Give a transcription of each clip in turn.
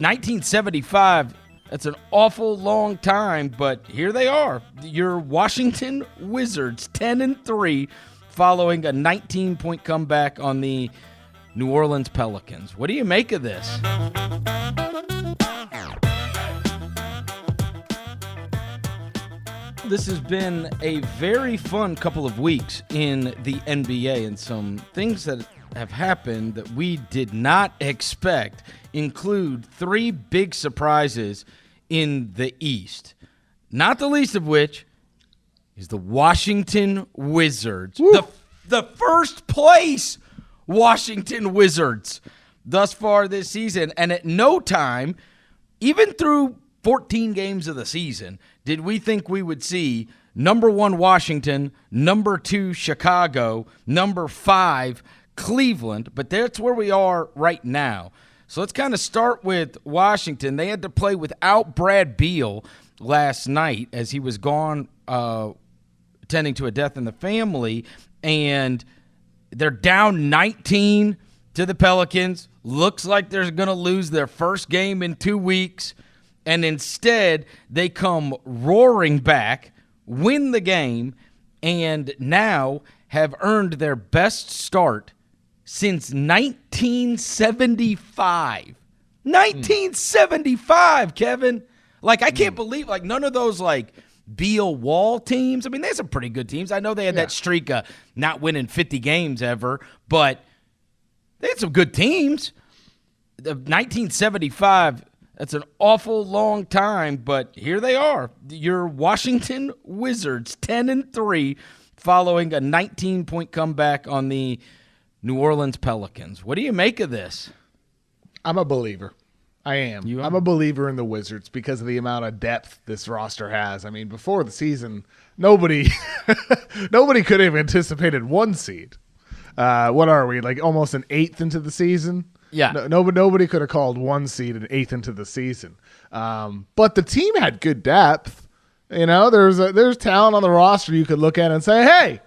1975, that's an awful long time, but here they are. Your Washington Wizards, 10-3, following a 19-point comeback on the New Orleans Pelicans. What do you make of this? This has been a very fun couple of weeks in the NBA, and some things that have happened that we did not expect include three big surprises in the East. Not the least of which is the Washington Wizards. The first place Washington Wizards thus far this season. And at no time, even through 14 games of the season, did we think we would see number 1 Washington, number 2 Chicago, number 5 Cleveland. But that's where we are right now. So let's kind of start with Washington. They had to play without Brad Beal last night as he was gone attending to a death in the family. And they're down 19 to the Pelicans. Looks like they're going to lose their first game in 2 weeks. And instead, they come roaring back, win the game, and now have earned their best start since 1975. 1975, Kevin. Like, I can't believe, like, none of those, like, Beal Wall teams. I mean, they had some pretty good teams. I know they had that streak of not winning 50 games ever, but they had some good teams. The 1975, that's an awful long time, but here they are. Your Washington Wizards, 10-3, following a 19-point comeback on the New Orleans Pelicans. What do you make of this? I'm a believer. I am. I'm a believer in the Wizards because of the amount of depth this roster has. I mean, before the season, nobody could have anticipated 1 seed. What are we, like almost an 8th into the season? Yeah. Nobody could have called 1 seed an 8th into the season. But the team had good depth. You know, there's talent on the roster you could look at and say, hey,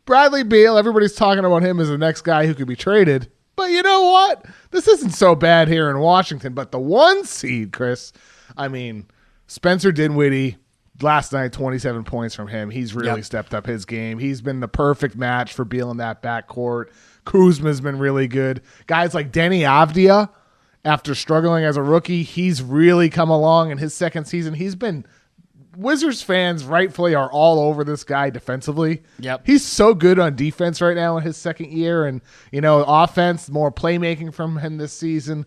Bradley Beal, everybody's talking about him as the next guy who could be traded. But you know what? This isn't so bad here in Washington. But the 1 seed, Chris, I mean, Spencer Dinwiddie, last night, 27 points from him. He's really stepped up his game. He's been the perfect match for Beal in that backcourt. Kuzma's been really good. Guys like Denny Avdia, after struggling as a rookie, he's really come along in his second season. He's been – Wizards fans rightfully are all over this guy defensively. Yep. He's so good on defense right now in his second year. And, you know, offense, more playmaking from him this season.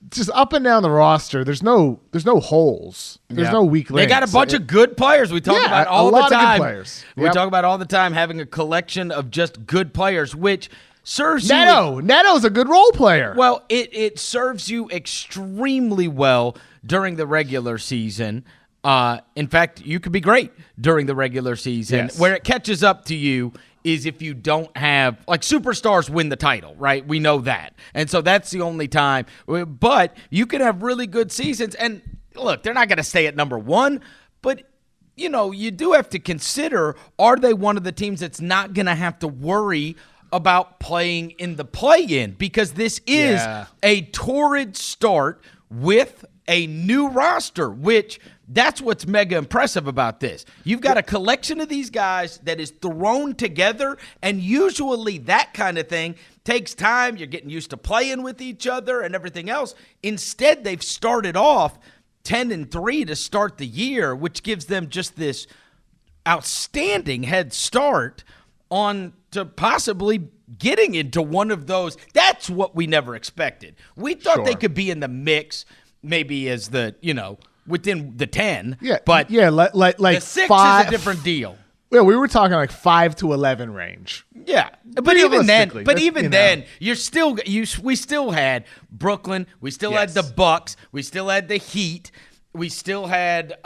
Just up and down the roster, there's no holes. There's no weak links. They got a bunch of good players. We talk about all the time. A lot of good players. We talk about all the time having a collection of just good players, which serves Neto's a good role player. Well, it serves you extremely well during the regular season. In fact, you could be great during the regular season. Yes. Where it catches up to you is if you don't have – like superstars win the title, right? We know that. And so that's the only time. But you can have really good seasons. And, look, they're not going to stay at number 1. But, you know, you do have to consider, are they one of the teams that's not going to have to worry about playing in the play-in? Because this is a torrid start with a new roster, which – that's what's mega impressive about this. You've got a collection of these guys that is thrown together, and usually that kind of thing takes time. You're getting used to playing with each other and everything else. Instead, they've started off 10-3 to start the year, which gives them just this outstanding head start on to possibly getting into one of those. That's what we never expected. We thought they could be in the mix, maybe as the, you know, within the 10, but like the 6 is a different deal. Yeah, we were talking like 5 to 11 range. Yeah, but even then, we still had Brooklyn, we still had the Bucks, we still had the Heat, we still had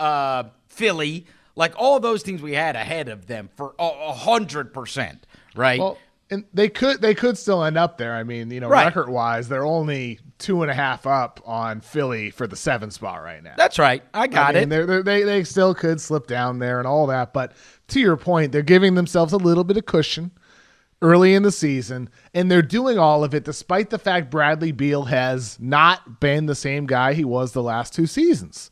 Philly, like all those teams we had ahead of them for 100%, right? Well, and they could still end up there. I mean, you know, record-wise, they're only 2.5 up on Philly for the 7th spot right now. That's right. I got it. They still could slip down there and all that. But to your point, they're giving themselves a little bit of cushion early in the season, and they're doing all of it despite the fact Bradley Beal has not been the same guy he was the last 2 seasons.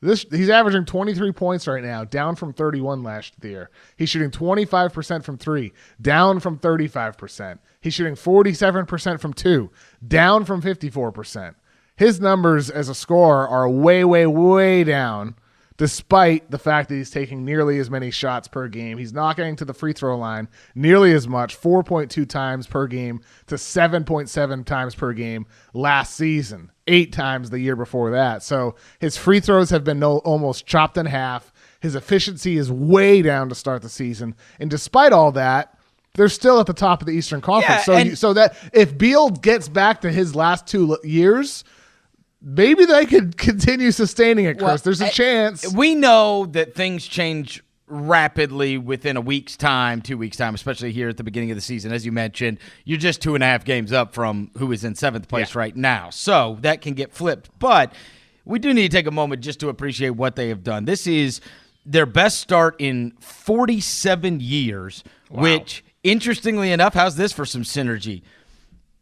He's averaging 23 points right now, down from 31 last year. He's shooting 25% from 3, down from 35%. He's shooting 47% from 2, down from 54%. His numbers as a scorer are way, way, way down, despite the fact that he's taking nearly as many shots per game. He's not getting to the free throw line nearly as much, 4.2 times per game to 7.7 times per game last season, 8 times the year before that. So his free throws have been almost chopped in half. His efficiency is way down to start the season. And despite all that, they're still at the top of the Eastern Conference. So that if Beal gets back to his last 2 years, maybe they could continue sustaining it, Chris. Well, there's a chance. We know that things change rapidly within a week's time, 2 weeks' time, especially here at the beginning of the season. As you mentioned, you're just 2.5 games up from who is in 7th place right now. So that can get flipped. But we do need to take a moment just to appreciate what they have done. This is their best start in 47 years, which, interestingly enough, how's this for some synergy?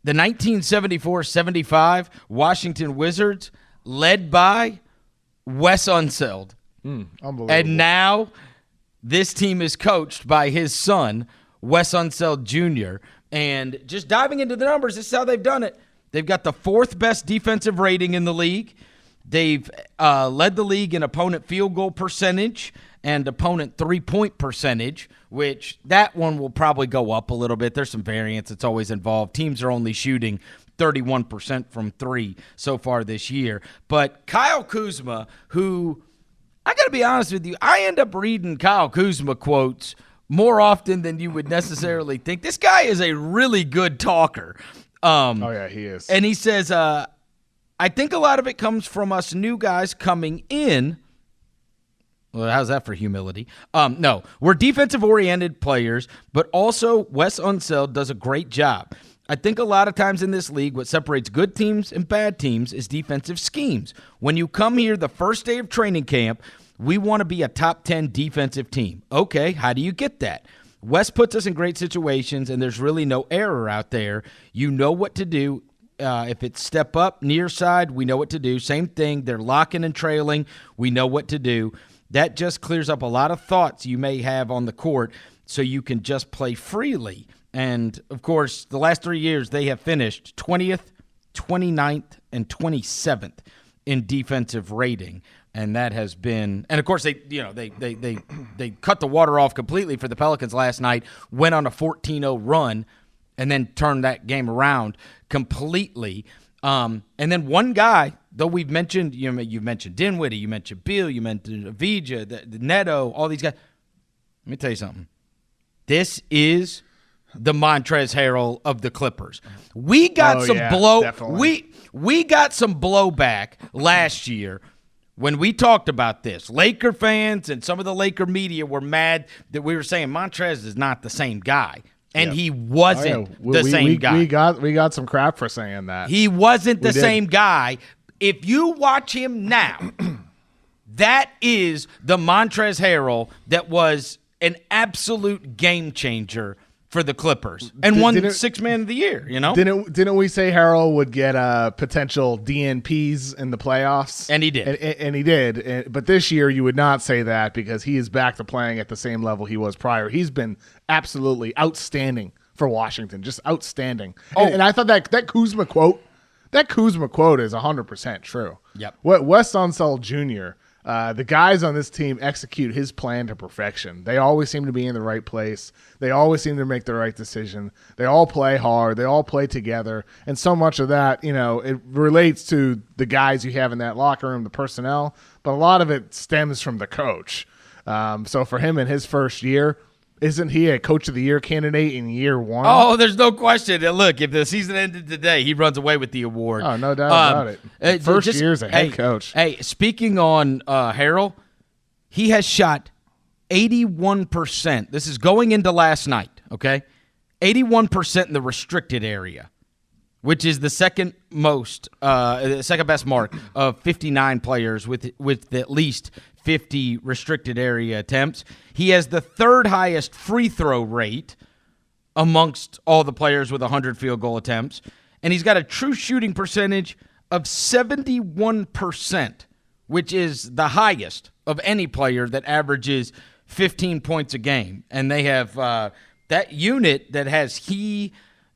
The 1974-75 Washington Wizards, led by Wes Unseld. Unbelievable. And now this team is coached by his son, Wes Unseld Jr. And just diving into the numbers, this is how they've done it. They've got the 4th best defensive rating in the league. They've led the league in opponent field goal percentage and opponent three-point percentage, which that one will probably go up a little bit. There's some variance that's always involved. Teams are only shooting 31% from 3 so far this year. But Kyle Kuzma, who, I got to be honest with you, I end up reading Kyle Kuzma quotes more often than you would necessarily think. This guy is a really good talker. He is. And he says, I think a lot of it comes from us new guys coming in. Well, how's that for humility? No, we're defensive-oriented players, but also Wes Unseld does a great job. I think a lot of times in this league, what separates good teams and bad teams is defensive schemes. When you come here the first day of training camp, we want to be a top 10 defensive team. Okay, how do you get that? Wes puts us in great situations, and there's really no error out there. You know what to do. If it's step up, near side, we know what to do. Same thing. They're locking and trailing. We know what to do. That just clears up a lot of thoughts you may have on the court so you can just play freely. And, of course, the last 3 years they have finished 20th, 29th, and 27th in defensive rating. And that has been – and, of course, they cut the water off completely for the Pelicans last night, went on a 14-0 run, and then turned that game around completely. And then one guy – though we've mentioned, you've mentioned Dinwiddie, you mentioned Beal, you mentioned Avija, the Neto, all these guys. Let me tell you something. This is the Montrezl Harrell of the Clippers. We got we got some blowback last year when we talked about this. Laker fans and some of the Laker media were mad that we were saying Montrezl is not the same guy. And he wasn't the same guy. We got some crap for saying that. He wasn't the same guy. If you watch him now, that is the Montrezl Harrell that was an absolute game changer for the Clippers and won Sixth Man of the Year. Didn't we say Harrell would get potential DNPs in the playoffs? And he did. And he did. But this year you would not say that because he is back to playing at the same level he was prior. He's been absolutely outstanding for Washington, just outstanding. And I thought that Kuzma quote. That Kuzma quote is 100% true. Yep. Wes Unseld Jr., the guys on this team execute his plan to perfection. They always seem to be in the right place. They always seem to make the right decision. They all play hard. They all play together. And so much of that, it relates to the guys you have in that locker room, the personnel, but a lot of it stems from the coach. So for him in his first year, isn't he a Coach of the Year candidate in year 1? Oh, there's no question. Look, if the season ended today, he runs away with the award. Oh, no doubt about it. First year as a head coach. Hey, speaking on Harrell, he has shot 81%. This is going into last night, okay? 81% in the restricted area, which is the second best mark of 59 players with at least 50 restricted area attempts. He has the 3rd highest free throw rate amongst all the players with 100 field goal attempts. And he's got a true shooting percentage of 71%, which is the highest of any player that averages 15 points a game. And they have that unit that has he,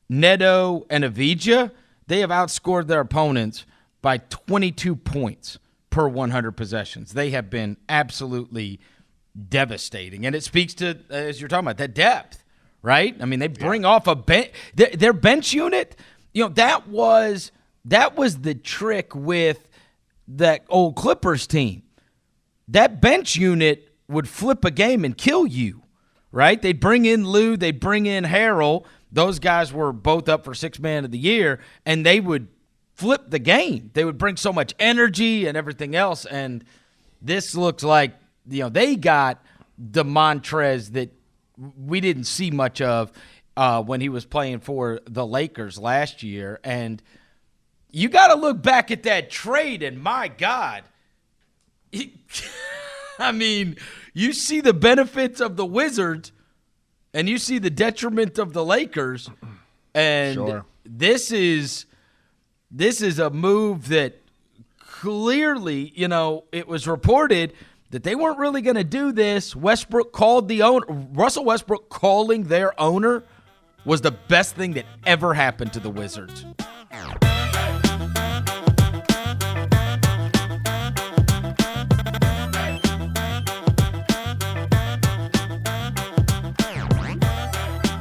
Neto, and Avdija, they have outscored their opponents by 22 points per 100 possessions. They have been absolutely devastating. And it speaks to, as you're talking about, that depth, right? I mean, they bring off a bench. Their bench unit, that was the trick with that old Clippers team. That bench unit would flip a game and kill you, right? They'd bring in Lou, they'd bring in HARRELL. Those guys were both up for Sixth Man of the Year, and they would flip the game. They would bring so much energy and everything else, and this looks like, they got the MONTREZL that we didn't see much of when he was playing for the Lakers last year. And you got to look back at that trade, and my God, I mean, you see the benefits of the Wizards, and you see the detriment of the Lakers, and this is a move that clearly, it was reported that they weren't really going to do this. Westbrook called the owner. Russell Westbrook calling their owner was the best thing that ever happened to the Wizards.